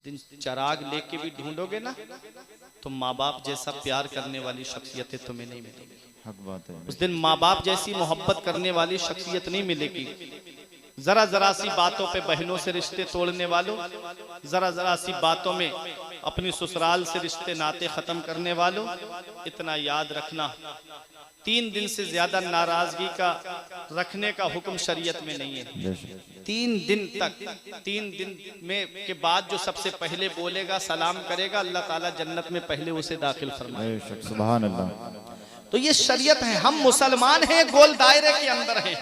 दिन चिराग लेके भी ढूंढोगे ना तो माँ बाप जैसा प्यार करने वाली शख्सियतें तुम्हें नहीं मिलेगी। हक बात है। उस दिन माँ बाप जैसी मोहब्बत करने वाली शख्सियत नहीं मिलेगी। जरा जरा सी बातों पे बहनों से रिश्ते तोड़ने वालों, जरा जरा सी बातों में अपनी ससुराल से रिश्ते नाते खत्म करने वालों, इतना याद रखना 3 दिन से ज्यादा नाराजगी का रखने का हुक्म शरीयत में नहीं है। 3 दिन तक, 3 दिन में के बाद जो सबसे पहले बोलेगा, सलाम करेगा, अल्लाह ताला जन्नत में पहले उसे दाखिल फरमाएगा। सुभान अल्लाह। तो ये शरीयत है। हम मुसलमान हैं, गोल दायरे के अंदर हैं।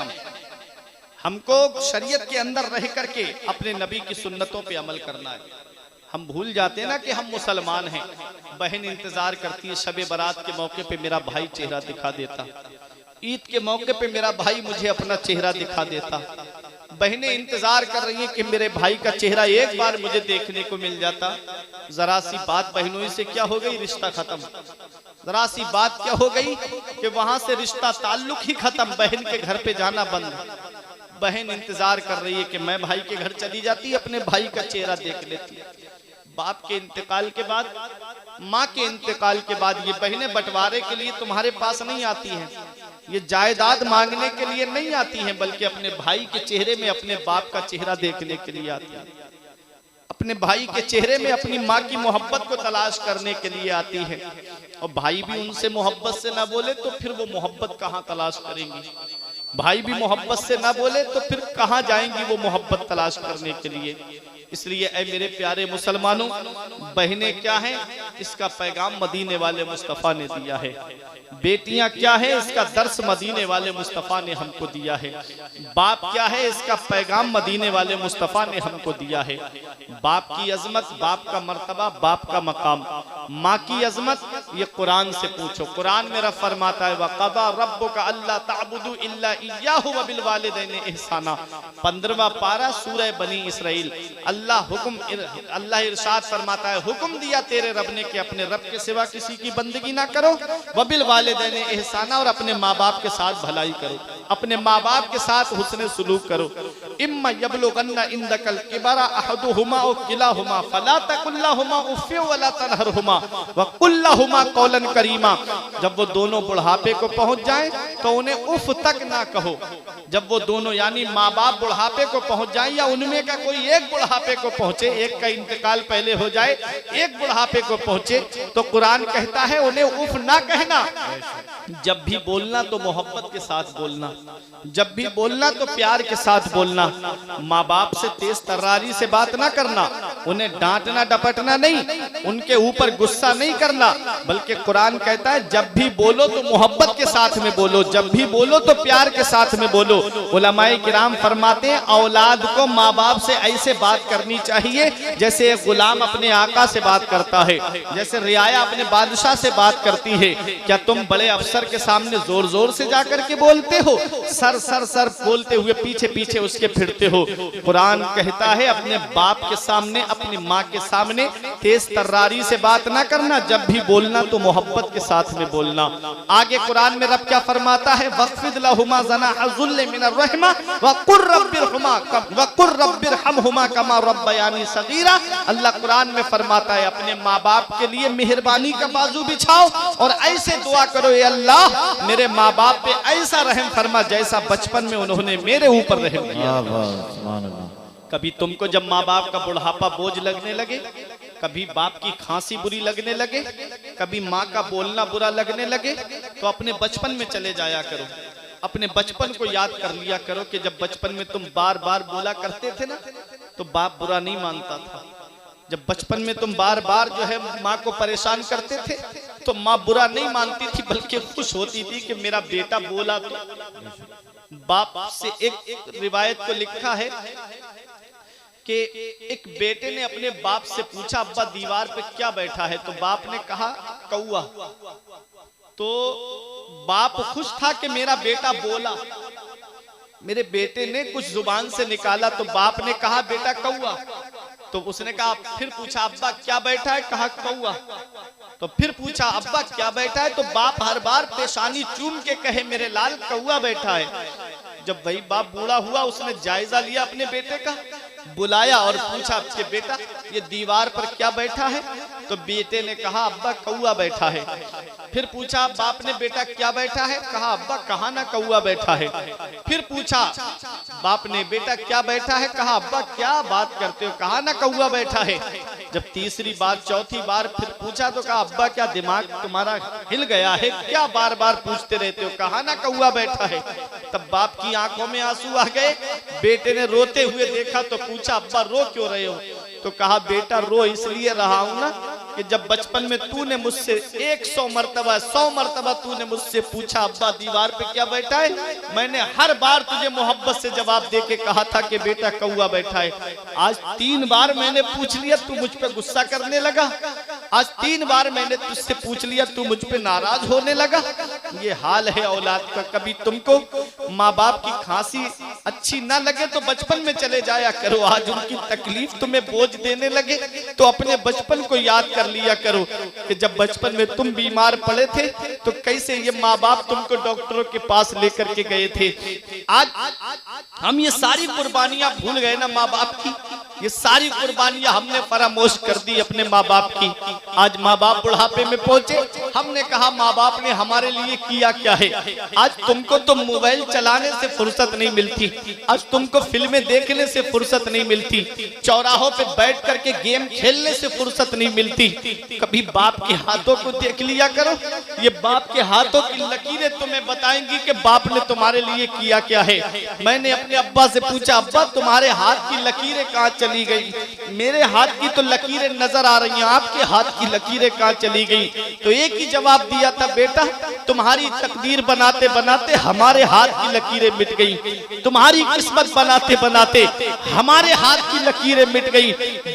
हमको शरीयत के अंदर रह करके अपने नबी की सुन्नतों पे अमल करना है। हम भूल जाते हैं ना कि हम मुसलमान हैं। बहन इंतजार करती है, शबे बारात के मौके पे मेरा भाई चेहरा दिखा देता, ईद के मौके पे मेरा भाई मुझे अपना चेहरा दिखा देता। बहनें इंतजार कर रही हैं कि मेरे भाई का चेहरा एक बार मुझे देखने को मिल जाता। जरा सी बात बहनों से क्या हो गई, रिश्ता खत्म। जरा सी बात क्या हो गई कि वहां से रिश्ता ताल्लुक ही खत्म, बहन के घर पे जाना बंद। बहन इंतजार कर रही है कि मैं भाई के घर चली जाती, अपने भाई का चेहरा देख लेती। बाप के इंतकाल के बाद, माँ के इंतकाल के बाद ये बहनें बंटवारे के लिए तुम्हारे पास नहीं आती हैं, ये जायदाद मांगने के लिए नहीं आती हैं, बल्कि अपने भाई के चेहरे में अपने बाप का चेहरा देखने के लिए आती हैं। अपने भाई के चेहरे में अपनी माँ की मोहब्बत को तलाश करने के लिए आती है। और भाई भी उनसे मोहब्बत से ना बोले तो फिर वो मोहब्बत कहाँ तलाश करेंगी। भाई भी मोहब्बत से ना बोले तो फिर कहाँ जाएंगी वो मोहब्बत तलाश करने के लिए। इसलिए ऐ मेरे प्यारे मुसलमानों, बहनें क्या हैं, इसका पैगाम मदीने वाले मुस्तफ़ा ने दिया है। बेटियां क्या है, इसका दर्स मदीने वाले मुस्तफ़ा ने हमको दिया है। बाप क्या है, इसका पैगाम मदीने वाले मुस्तफ़ा ने हमको दिया है। बाप की अजमत, बाप का मर्तबा, बाप का मकाम, माँ की अजमत, ये कुरान से पूछो। कुरान में रब फरमाता है वक़ज़ा रब्बुका अल्ला ताबुदू इल्ला इय्याहु व बिल वालिदैनि इहसाना। 15वां पारा सूरह बनी इसराइल। अल्लाह इरशाद फरमाता है, हुक्म दिया तेरे रब ने कि अपने रब के सिवा किसी की बंदगी ना करो, व बिल वालिदैनि इहसाना, और अपने माँ बाप के साथ भलाई करो, अपने माँ बाप के साथ हुस्न सुलूक करो। इम्मा यबलुगन्ना इंदकल किबरा अहदुहुमा औ किलाहुमा फला तकुल लहुमा उफ़्फ़िन वला तनहरहुमा व कुल लहुमा कौलन करीमा। जब वो दोनों बुढ़ापे को पहुंच जाएं तो उन्हें उफ तक ना कहो। जब वो दोनों यानी माँ बाप बुढ़ापे को पहुंच जाएं, या उनमें का कोई एक बुढ़ापे को पहुंचे, एक का इंतकाल पहले हो जाए, एक बुढ़ापे को पहुंचे, तो कुरान कहता है उन्हें उफ ना कहना। जब भी बोलना तो मोहब्बत के साथ बोलना, जब भी बोलना तो प्यार के साथ बोलना। माँ बाप से तेज तर्रारी से बात ना करना, उन्हें डांटना डपटना नहीं, उनके ऊपर गुस्सा नहीं करना, बल्कि कुरान कहता है जब भी बोलो तो मोहब्बत के साथ में बोलो, जब भी बोलो तो प्यार के साथ में बोलो। उलमाए किराम फरमाते हैं औलाद को माँ बाप से ऐसे बात करनी चाहिए जैसे एक गुलाम अपने आका से बात करता है, जैसे रियाया अपने बादशाह से बात करती है। क्या तुम बड़े अफसर के सामने जोर जोर से जाकर के बोलते हो, सर सर सर बोलते हुए पीछे पीछे उसके फिरते हो? कुरान कहता है अपने बाप के सामने, अपनी माँ के सामने तेज तर्रारी से बात ना करना, जब भी बोलना तो मोहब्बत के साथ में बोलना। आगे कुरान में रब क्या फरमाता है, वक़्फ़िद लहुमा ज़नाह ज़ुल्ल मिनर रहमा व कुर रब्बिरहमहुमा कमा रब्बयानी सगीरा। अल्लाह कुरान में फरमाता है अपने माँ बाप के लिए मेहरबानी का बाजू बिछाओ और ऐसे दुआ करो, ए अल्लाह मेरे माँ बाप पे ऐसा रहम फरमा जैसा बचपन में उन्होंने मेरे ऊपर रहम किया। कभी तुमको जब माँ बाप का बुढ़ापा बोझ लगने लगे, कभी बाप की खांसी बुरी लगने लगे, कभी माँ का बोलना बुरा लगने लगे, तो अपने बचपन में चले जाया करो, अपने बचपन को याद कर लिया करो कि जब बचपन में तुम बार बार बोला करते थे ना तो बाप बुरा नहीं मानता था। जब बचपन में तुम बार बार जो है माँ को परेशान करते थे तो माँ बुरा नहीं मानती थी, बल्कि खुश होती थी कि मेरा बेटा बोला। तो बाप से एक रिवायत को लिखा है कि एक बेटे ने अपने बाप से पूछा, अब्बा दीवार पे क्या बैठा है? तो बाप ने कहा कौआ। तो बाप खुश था कि मेरा बेटा बोला, मेरे बेटे ने कुछ जुबान से निकाला, तो बाप ने कहा बेटा कौआ। तो उसने कहा, फिर पूछा अब्बा क्या बैठा है? कहा कौआ। तो फिर पूछा अब्बा क्या बैठा है? तो बाप हर बार पेशानी चूम के कहे मेरे लाल कौआ बैठा है। जब वही बाप बूढ़ा हुआ उसने जायजा लिया अपने बेटे का बुलाया और पूछा कि बेटा ये दीवार पर क्या बैठा है? तो बेटे ने कहा अब्बा कौआ बैठा है। फिर पूछा बाप ने बेटा क्या बैठा है? कहा अब्बा कहा ना कौआ बैठा है। फिर पूछा बाप ने बेटा क्या बैठा है? कहा अब्बा क्या बात करते हो, कहा ना कौआ बैठा है। जब तीसरी बार चौथी बार फिर पूछा तो कहा अब्बा क्या दिमाग तुम्हारा हिल गया है, क्या बार बार पूछते रहते हो, कहा ना कौआ बैठा है। तब बाप की आंखों में आंसू आ गए। बेटे ने रोते हुए देखा तो पूछा अब्बा रो क्यों रहे हो? तो कहा बेटा रो इसलिए रहा हूं ना कि जब बचपन में तूने मुझसे 100 मर्तबा तूने मुझसे पूछा अब्बा दीवार पे क्या बैठा है, मैंने हर बार तुझे मोहब्बत से जवाब दे के कहा था कि बेटा कौआ बैठा है। आज 3 बार मैंने पूछ लिया तू मुझ पे गुस्सा करने लगा। आज 3 बार मैंने तुझसे पूछ लिया तू मुझ पे नाराज होने लगा। ये हाल है औलाद का। कभी तुमको माँ बाप की खांसी अच्छी ना लगे तो बचपन में चले जाया करो। आज उनकी तकलीफ तुम्हें बोझ देने लगे तो अपने बचपन को याद कर लिया करो कि जब बचपन में तुम बीमार पड़े थे तो कैसे ये माँ बाप तुमको डॉक्टरों के पास लेकर के गए थे। आज हम ये सारी कुर्बानियां भूल गए ना माँ बाप की। ये सारी कुर्बानियां हमने फरामोश कर दी अपने माँ बाप की। आज माँ बाप बुढ़ापे में पहुंचे, हमने कहा माँ बाप ने हमारे लिए किया क्या है। आज तुमको तो मोबाइल चलाने से फुर्सत नहीं मिलती, आज तुमको फिल्में देखने से फुर्सत नहीं मिलती, चौराहों पे बैठ करके गेम खेलने से फुर्सत नहीं मिलती। कभी बाप के हाथों को देख लिया करो। ये बाप के हाथों की लकीरें तुम्हें बताएंगी कि बाप ने तुम्हारे लिए किया क्या है। मैंने अपने अब्बा से पूछा अब्बा तुम्हारे हाथ की लकीरें कहाँ चली गई? मेरे हाथ की तो लकीरें नजर आ रही हैं, आपके हाथ की लकीरें कहाँ चली गई? तो एक ही जवाब दिया था बेटा तुम्हारी तकदीर बनाते बनाते हमारे हाथ की लकीरें मिट गई, तुम्हारी किस्मत बनाते बनाते हमारे हाथ की लकीरें मिट गई।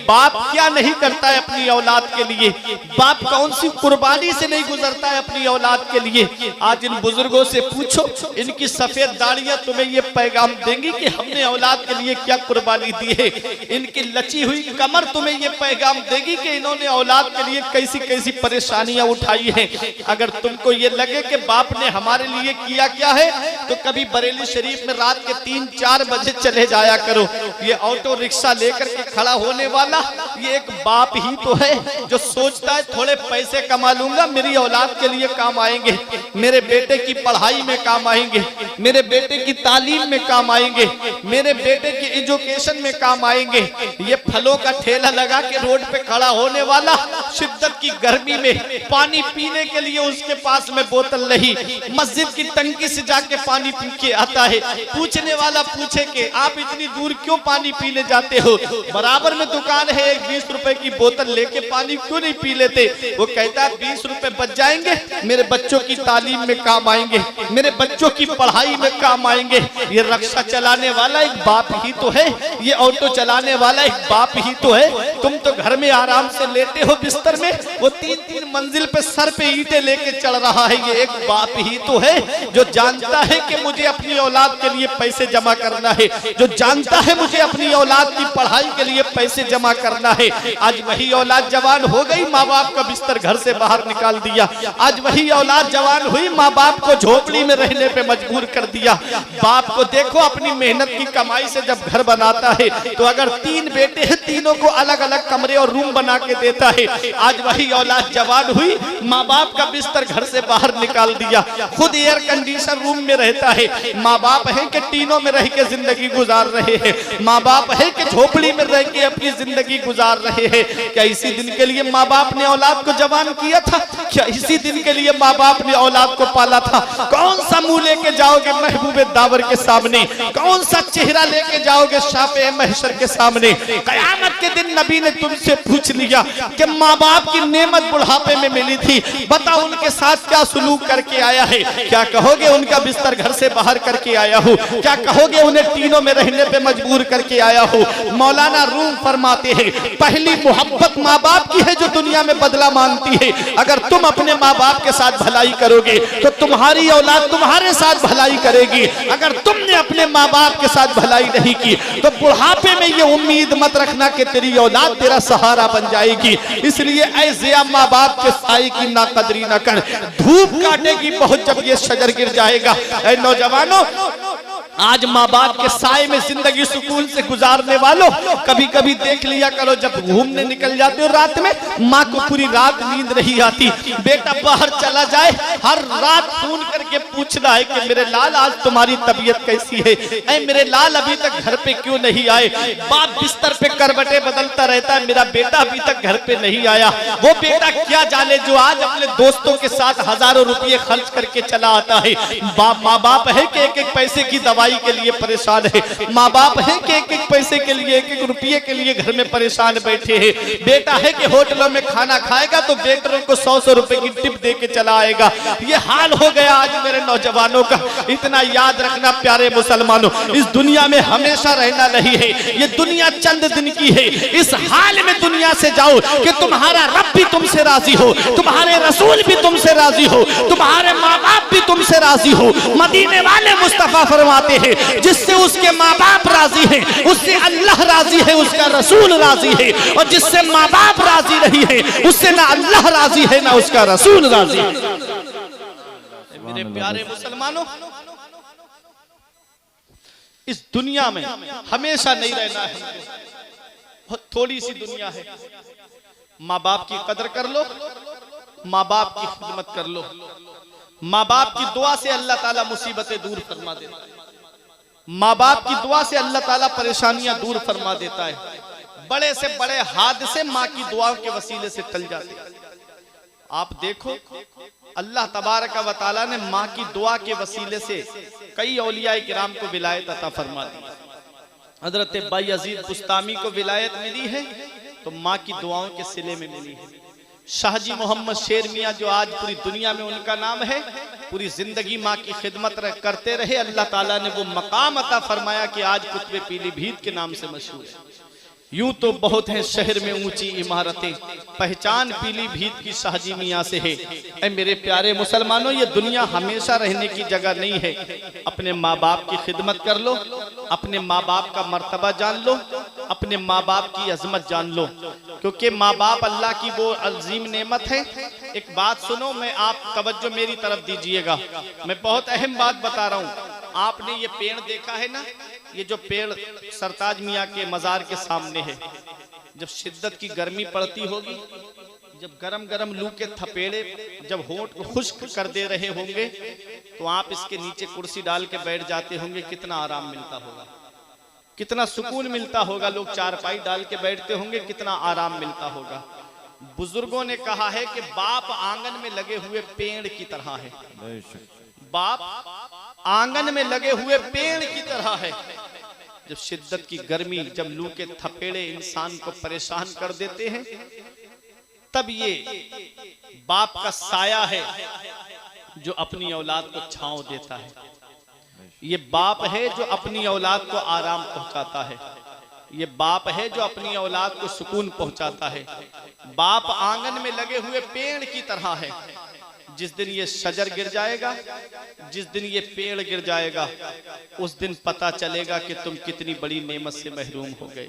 बाप क्या नहीं करता है अपनी औलाद के लिए, बाप कौन सी कुर्बानी से नहीं गुजरता है अपनी औलाद के लिए। आज इन बुजुर्गों से पूछो, इनकी सफेद दाढ़ियां तुम्हें ये पैगाम देंगी कि हमने औलाद के लिए क्या कुर्बानी दी है। इनकी लची हुई कमर तुम्हें ये पैगाम देगी कि इन्होंने औलाद के लिए कैसी कैसी परेशानियां उठाई हैं। अगर तुमको ये लगे कि बाप ने हमारे लिए किया क्या है तो कभी बरेली शरीफ में रात के 3-4 बजे चले जाया करो। ये ऑटो रिक्शा लेकर के खड़ा होने वाला ये एक बाप ही तो है जो सोचता है थोड़े पैसे कमा लूंगा, मेरी औलाद के लिए काम आएंगे, मेरे बेटे की पढ़ाई में काम आएंगे, मेरे बेटे की तालीम में काम आएंगे, मेरे बेटे की एजुकेशन में काम आएंगे। ये फलों का ठेला लगा के रोड पे खड़ा होने वाला शिद्दत की गर्मी में पानी पीने के लिए उसके पास में बोतल नहीं, मस्जिद की टंकी से जाके पानी पी के आता है। पूछने वाला पूछे कि आप इतनी दूर क्यों पानी पीने जाते हो? बराबर में दुकान है, एक 20 रुपए की बोतल लेके पानी क्यों नहीं पी लेते? वो कहता है 20 रुपए बच जाएंगे, मेरे बच्चों की तालीम में काम आएंगे, मेरे बच्चों की पढ़ाई में काम आएंगे। ये रिक्शा चलाने वाला एक बाप ही तो है, ये ऑटो चलाने वाला एक बाप ही तो है। तुम तो घर में आराम से लेटे हो बिस्तर में, वो 3-3 मंजिल पे सर पे ईंटें लेके चढ़ रहा है। ये एक बाप ही तो है जो जानता है कि मुझे अपनी औलाद के लिए पैसे जमा करना है, जो जानता है मुझे अपनी औलाद की पढ़ाई के लिए पैसे जमा करना है। आज वही औलाद जवान हो गई, माँ बाप का बिस्तर घर से बाहर निकाल दिया। आज वही औलाद जवान हुई, माँ बाप को झोपड़ी में रहने पे मजबूर कर दिया। बाप को देखो अपनी मेहनत की कमाई से जब घर बनाता है तो अगर 3 बेटे हैं तीनों को अलग अलग कमरे और रूम बना के देता है। आज वही औलाद जवान हुई, माँ बाप का बिस्तर घर से बाहर निकाल दिया, खुद एयर कंडीशन रूम में रहता है। माँ बाप है कि टीनों में रह के जिंदगी गुजार रहे हैं, माँ बाप है कि झोपड़ी में रह के अपनी जिंदगी गुजार रहे हैं। क्या इसी दिन के लिए माँ बाप ने औलाद को जवान किया था? क्या इसी दिन के लिए माँ बाप ने औलाद को पाला था? कौन सा मुंह लेके जाओगे महबूबे दावर के सामने? कौन सा चेहरा लेके जाओगे शाफे महशर के सामने? कयामत के दिन नबी ने तुमसे पूछ लिया कि माँ बाप की नेमत बुढ़ापे में मिली थी, बताओ उनके साथ क्या सुलूक करके आया है? क्या कहोगे उनका बिस्तर घर से बाहर करके आया हूँ? क्या कहोगे उन्हें टीनों में रहने पे मजबूर करके आया हूँ? मौलाना रूम फरमाते हैं पहली मोहब्बत माँ बाप की है जो दुनिया में बदला मांगती है। अगर तुम अपने माँ बाप के साथ भलाई करोगे तो तुम्हारी औलाद तुम्हारे साथ भलाई करेगी। अगर तुमने अपने माँ बाप के साथ भलाई नहीं की तो बुढ़ापे में ये उम्मीद मत रखना कि तेरी औलाद तेरा सहारा बन जाएगी। इसलिए ऐसे माँ बाप के साई की नाकदरी न कर, धूप काटेगी बहुत जब ये शजर गिर जाएगा। ऐ नौजवानों, आज माँ बाप के साए में जिंदगी सुकून से गुजारने वालों, कभी कभी देख लिया करो जब घूमने निकल जाते हो रात में, माँ को पूरी रात नींद नहीं आती, बेटा बाहर चला जाए हर रात फोन करके पूछना है कि मेरे लाल आज तुम्हारी तबीयत कैसी है, ऐ मेरे लाल अभी तक घर पे क्यों नहीं आए। बाप बिस्तर पे करवटें बदलता रहता है, मेरा बेटा अभी तक घर पे नहीं आया। वो बेटा क्या जाने जो आज अपने दोस्तों के साथ हजारों रुपये खर्च करके चला आता है। माँ बाप है कि एक एक पैसे की दवाई के लिए परेशान है, माँ बाप है कि एक एक पैसे के लिए, एक एक रुपये के लिए घर में परेशान बैठे हैं। बेटा है कि होटलों में खाना खाएगा तो वेटरों को 100-100 रुपए की टिप दे के चला आएगा। ये हाल हो गया आज मेरे नौजवानों का। इतना याद रखना प्यारे मुसलमानों, इस दुनिया में हमेशा रहना नहीं है, ये दुनिया चंद दिन की है। इस हाल में दुनिया से जाओ कि तुम्हारा रब भी तुमसे राजी हो, तुम्हारे रसूल भी तुमसे राजी हो, तुम्हारे माँ बाप भी तुमसे राजी हो। मदीने वाले मुस्तफा फरमाते हैं जिससे उसके माँ बाप राजी हैं उससे अल्लाह राजी है, उसका रसूल राजी है, और जिससे माँ बाप राजी नहीं है उससे ना अल्लाह राजी है ना उसका रसूल राजी है। मेरे प्यारे मुसलमानों, इस दुनिया में हमेशा नहीं रहना है, बहुत थोड़ी सी दुनिया है। माँ बाप की कदर कर लो, माँ बाप की खिदमत कर लो, माँ बाप की दुआ से अल्लाह ताला मुसीबतें दूर फरमा देता है, माँ बाप की दुआ से अल्लाह ताला परेशानियां दूर फरमा देता है। बड़े से बड़े हादसे माँ की दुआ के वसीले से टल जाते हैं। आप देखो अल्लाह तबारक व तआला ने माँ की दुआ के वसीले से कई औलिया किराम को विलायत अता फरमा दी। हजरत बायजीद बुस्तामी को विलायत मिली है तो माँ की दुआओं के सिले में मिली है। शाहजी मोहम्मद शेर मियाँ जो आज पूरी दुनिया में उनका नाम है, पूरी जिंदगी माँ की खिदमत करते रहे, अल्लाह ताला ने वो मकाम अता फरमाया कि आज कुतुब पीलीभीत के नाम से मशहूर है। यूं तो बहुत हैं शहर में ऊंची इमारतें, पहचान पीलीभीत की शाहजी मियाँ से है। ऐ मेरे प्यारे मुसलमानों, ये दुनिया हमेशा रहने की जगह नहीं है। अपने माँ बाप की खिदमत कर लो, अपने माँ बाप का मर्तबा जान लो, अपने माँ बाप की अजमत जान लो, क्योंकि माँ बाप अल्लाह की वो अजीम नेमत है। एक बात सुनो, मैं आप तवज्जो मेरी तरफ दीजिएगा, मैं बहुत अहम बात बता रहा हूँ। आपने ये पेड़ देखा है ना, ये जो पेड़ सरताज मियाँ के मजार के सामने है, जब शिद्दत की गर्मी पड़ती होगी, जब गरम गरम लू के थपेड़े जब होंठ को खुश्क कर दे रहे होंगे तो आप इसके नीचे कुर्सी डाल के बैठ जाते होंगे, कितना आराम मिलता होगा, कितना सुकून मिलता होगा। लोग चारपाई डाल के बैठते होंगे, कितना आराम मिलता होगा। बुजुर्गों ने कहा है कि बाप आंगन में लगे हुए पेड़ की तरह है, बाप आंगन में लगे हुए पेड़ की तरह है। जब शिद्दत की गर्मी, जब लू के थपेड़े इंसान को परेशान कर देते हैं, तब ये बाप का साया है जो अपनी औलाद को छांव देता है। ये बाप है जो अपनी औलाद को आराम पहुंचाता है, ये बाप है जो अपनी औलाद को सुकून पहुंचाता है। बाप आंगन में लगे हुए पेड़ की तरह है। जिस दिन ये शजर गिर जाएगा, जिस दिन ये पेड़ गिर जाएगा, उस दिन पता चलेगा कि तुम कितनी बड़ी नेमत से महरूम हो गए,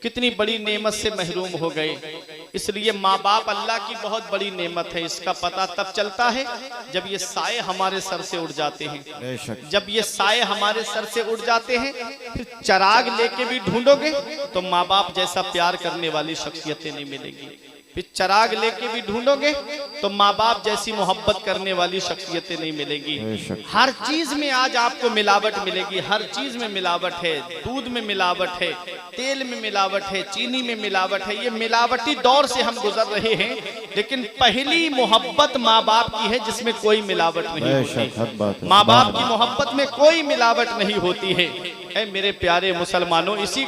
कितनी बड़ी नेमत से महरूम हो गए। इसलिए माँ बाप अल्लाह की बहुत बड़ी नेमत है। इसका पता तब चलता है जब ये साए हमारे सर से उड़ जाते हैं। जब ये साए हमारे सर से उड़ जाते हैं, फिर चिराग लेके भी ढूंढोगे तो माँ बाप जैसा प्यार करने वाली शख्सियतें नहीं मिलेगी। फिर चिराग लेके भी ढूंढोगे तो माँ बाप जैसी मोहब्बत करने वाली शख्सियतें नहीं मिलेगी। हर चीज में आज आपको मिलावट मिलेगी, हर चीज में मिलावट है। दूध में मिलावट है, तेल में मिलावट है, चीनी में मिलावट है। ये मिलावटी दौर से हम गुजर रहे हैं, लेकिन पहली मोहब्बत माँ बाप की है जिसमें कोई मिलावट नहीं होती। माँ बाप की मोहब्बत में कोई मिलावट नहीं होती है। मेरे प्यारे मुसलमानों, इसी